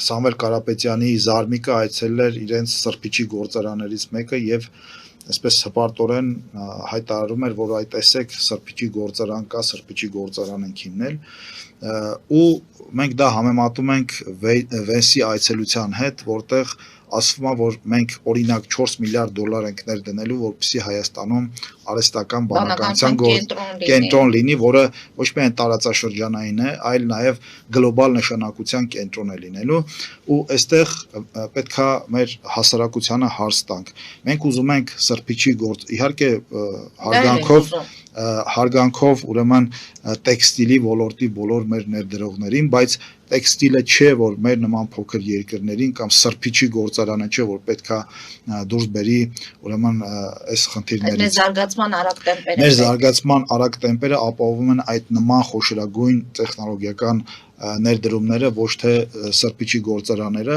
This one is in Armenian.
Սամվել Կարապետյանի Զարմիկը այցելել էր իրենց սրբիչի գործարաններից մեկը եւ այսպես հպարտորեն հայտարարում էր, որ այդ տեսեք սրբիչի գործարան կա, սրբիչի գործարան ենք հիմնել ու մենք դա համեմատում ենք Վենսի այցելության հետ, որտեղ ասվում է, որ մենք օրինակ 4 միլիարդ դոլար ենք ներդնելու, որպեսզի Հայաստանում արհեստական բանականության կենտրոն լինի, որը ոչ միայն տարածաշրջանային է, այլ նաև գլոբալ նշանակության կենտրոն է լինելու ու այստեղ պետքա մեր հասարակությանը հարց տանք։ Մենք ուզում ենք սրբիչի գործ, իհարկե հարգանքով ուրեմն տեքստիլի ոլորտի բոլոր մեր ներդրողներին, բայց տեքստիլը չէ, որ մեր նման փոքր երկրներին կամ սրբիչի գործարանը չէ, որ պետքա դուրս բերի ուրեմն այս խնդիրներից։ Մեր զարգացման արագ տեմպերը ապահովում են այդ նման խոշորագույն տեխնոլոգիական ներդրումները, ոչ թե սրբիչի գործարանները,